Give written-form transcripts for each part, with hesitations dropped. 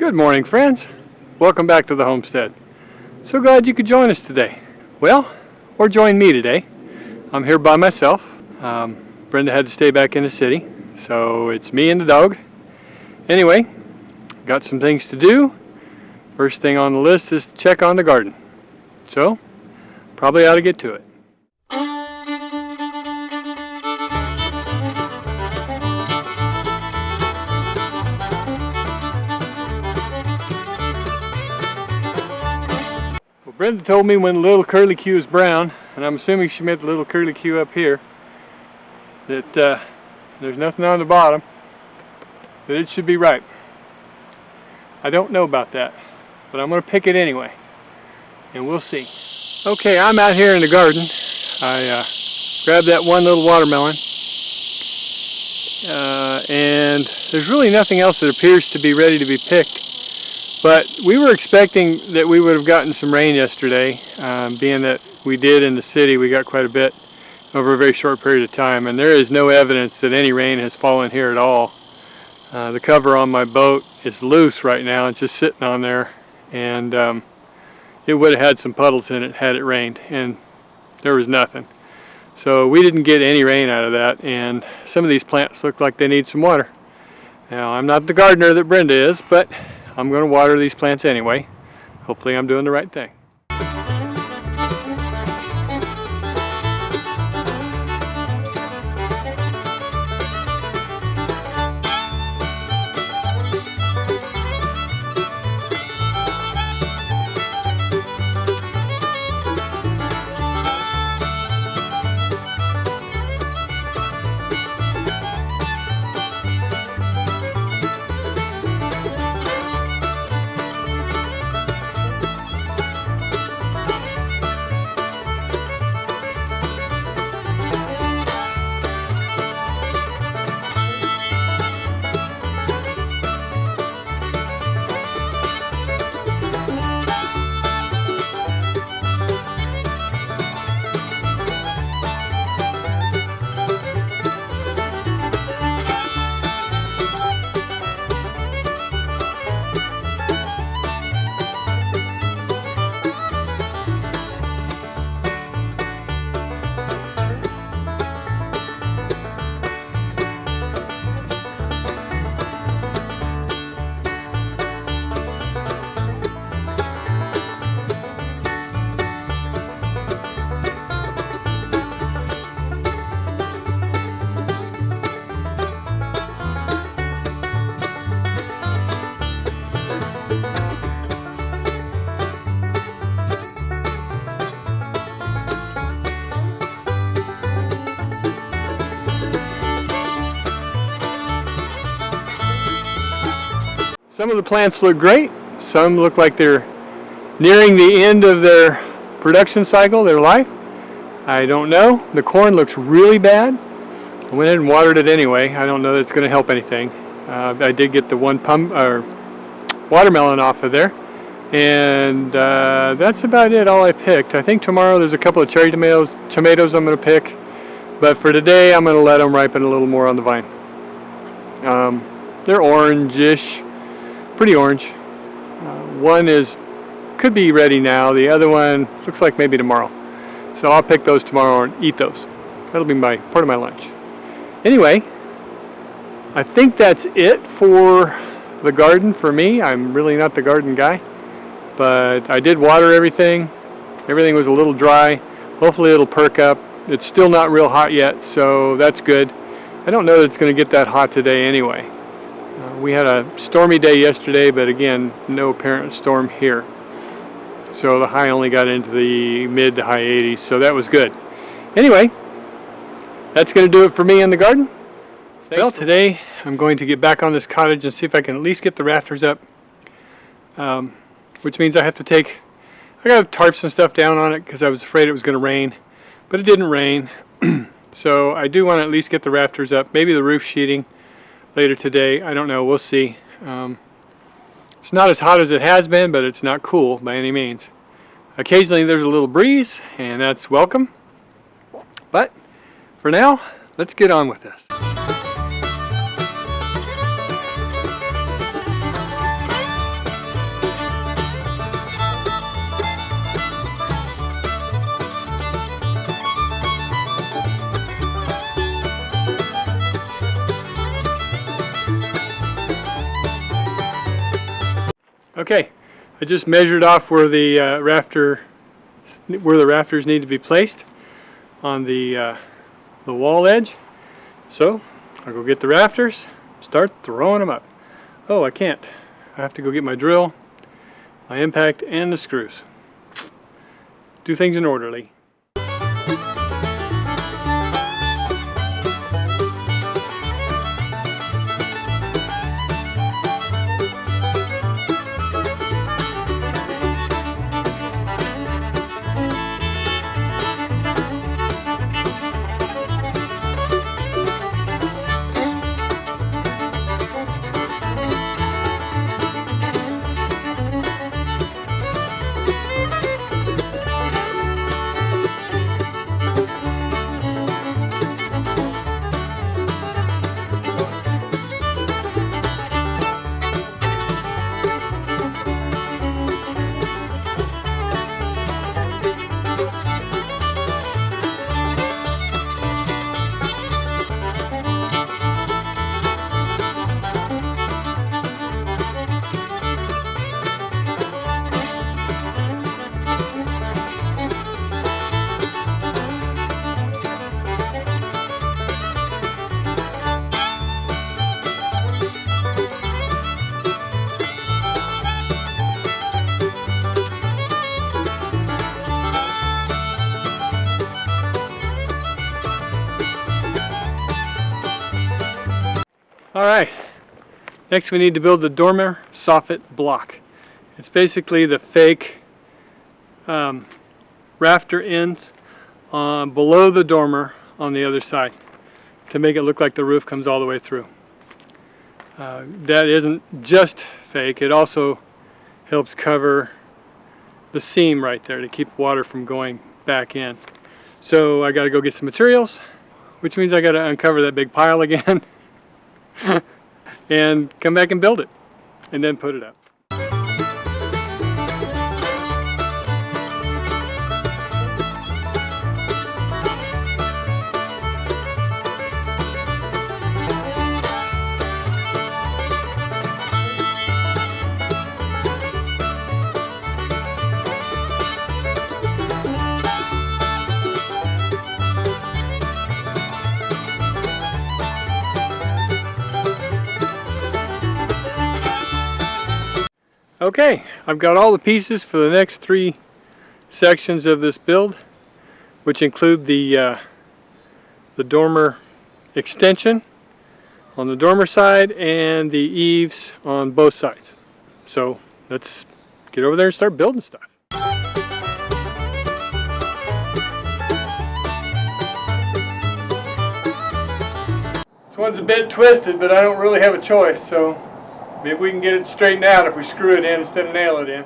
Good morning, friends. Welcome back to the homestead. So glad you could join us today. Well, or join me today. I'm here by myself. Brenda had to stay back in the city, so it's me and the dog. Anyway, got some things to do. First thing on the list is to check on the garden. So, probably ought to get to it. Brenda told me when the little curlicue is brown, and I'm assuming she meant the little curlicue up here, that there's nothing on the bottom, that it should be ripe. I don't know about that, but I'm going to pick it anyway, and we'll see. Okay, I'm out here in the garden. I grabbed that one little watermelon, and there's really nothing else that appears to be ready to be picked. But we were expecting that we would have gotten some rain yesterday, being that we did in the city. We got quite a bit over a very short period of time, and there is no evidence that any rain has fallen here at all. The cover on my boat is loose right now. It's just sitting on there, and it would have had some puddles in it had it rained, and there was nothing. So we didn't get any rain out of that, and some of these plants look like they need some water. Now, I'm not the gardener that Brenda is, but I'm going to water these plants anyway. Hopefully I'm doing the right thing. Some of the plants look great. Some look like they're nearing the end of their production cycle, their life. I don't know. The corn looks really bad. I went ahead and watered it anyway. I don't know that it's going to help anything. I did get the one watermelon off of there. And that's about it, all I picked. I think tomorrow there's a couple of cherry tomatoes I'm going to pick. But for today, I'm going to let them ripen a little more on the vine. They're orange-ish. Pretty orange. One could be ready now. The other one looks like maybe tomorrow. So I'll pick those tomorrow and eat those. That'll be part of my lunch. Anyway, I think that's it for the garden for me. I'm really not the garden guy, but I did water everything. Everything was a little dry. Hopefully it'll perk up. It's still not real hot yet, so that's good. I don't know that it's going to get that hot today anyway. We had a stormy day yesterday, but again, no apparent storm here. So the high only got into the mid to high 80s, so that was good. Anyway, that's going to do it for me in the garden. Well, today I'm going to get back on this cottage and see if I can at least get the rafters up, which means I got tarps and stuff down on it because I was afraid it was going to rain, but it didn't rain. So I do want to at least get the rafters up, maybe the roof sheeting later today. I don't know, we'll see. It's not as hot as it has been, but it's not cool by any means. Occasionally there's a little breeze, and that's welcome. But for now, let's get on with this. Okay, I just measured off where the rafters need to be placed on the wall edge. So I'll go get the rafters, start throwing them up. Oh, I can't. I have to go get my drill, my impact, and the screws. Do things in orderly. Alright, next we need to build the dormer soffit block. It's basically the fake rafter ends below the dormer on the other side to make it look like the roof comes all the way through. That isn't just fake, it also helps cover the seam right there to keep water from going back in. So I got to go get some materials, which means I got to uncover that big pile again and come back and build it and then put it up. Okay, I've got all the pieces for the next 3 sections of this build, which include the dormer extension on the dormer side and the eaves on both sides. So let's get over there and start building stuff. This one's a bit twisted, but I don't really have a choice, so maybe we can get it straightened out if we screw it in instead of nail it in.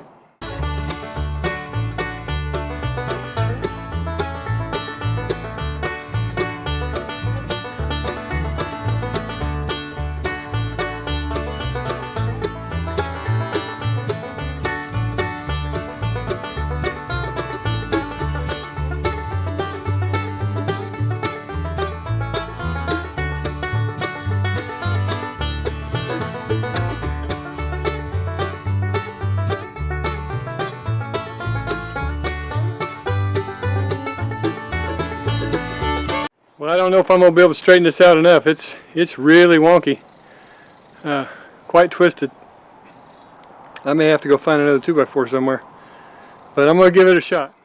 Well, I don't know if I'm going to be able to straighten this out enough. It's really wonky. Quite twisted. I may have to go find another 2x4 somewhere. But I'm going to give it a shot.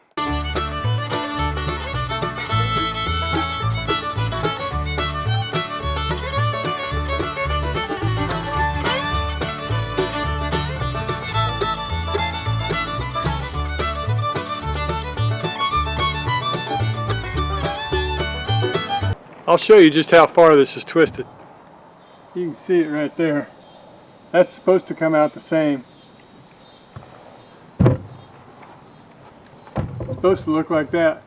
I'll show you just how far this is twisted. You can see it right there. That's supposed to come out the same. It's supposed to look like that.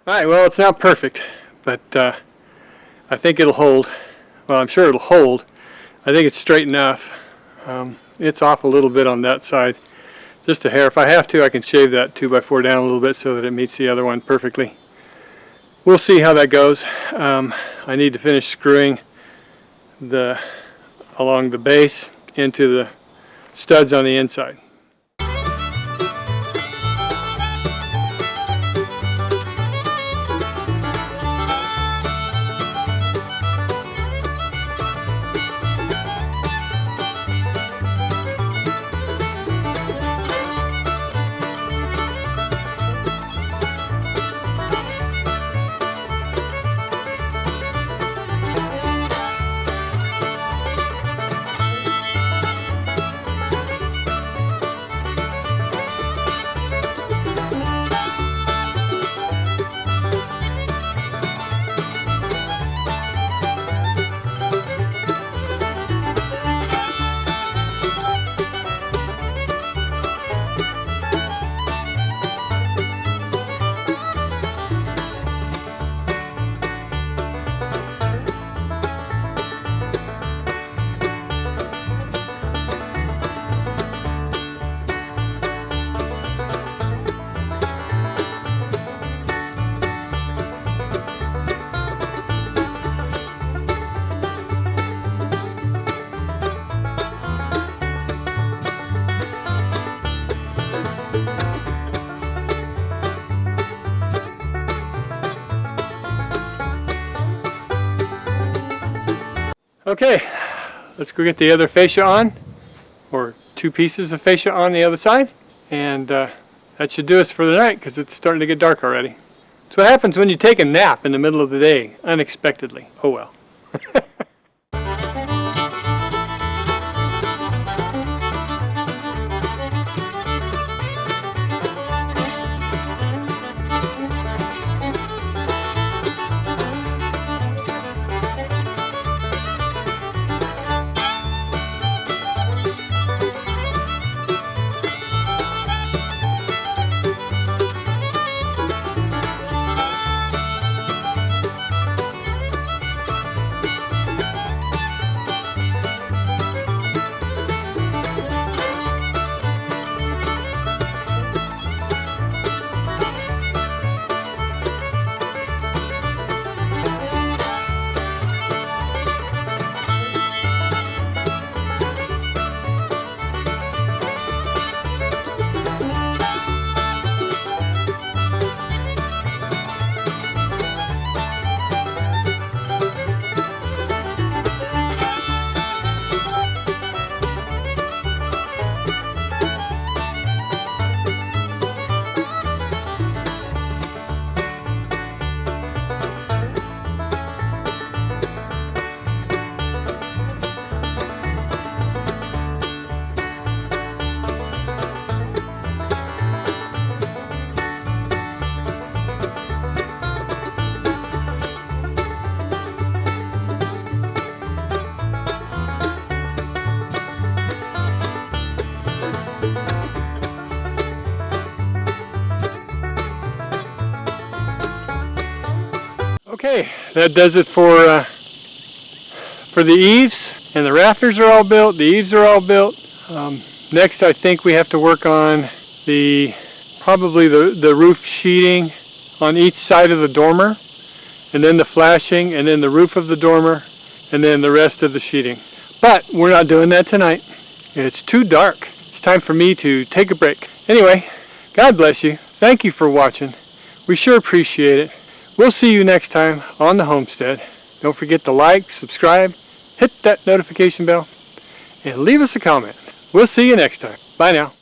Alright, well, it's not perfect, but I think it'll hold. Well, I'm sure it'll hold. I think it's straight enough. It's off a little bit on that side, just a hair. If I have to, I can shave that 2x4 down a little bit so that it meets the other one perfectly. We'll see how that goes. I need to finish screwing along the base into the studs on the inside. Okay, let's go get the other fascia on, or 2 pieces of fascia on the other side, and that should do us for the night because it's starting to get dark already. That's what happens when you take a nap in the middle of the day, unexpectedly. Oh well. Okay, that does it for the eaves, and the rafters are all built, the eaves are all built. Next I think we have to work on probably the roof sheeting on each side of the dormer, and then the flashing, and then the roof of the dormer, and then the rest of the sheeting. But we're not doing that tonight. It's too dark. It's time for me to take a break. Anyway, God bless you. Thank you for watching. We sure appreciate it. We'll see you next time on the homestead. Don't forget to like, subscribe, hit that notification bell, and leave us a comment. We'll see you next time. Bye now.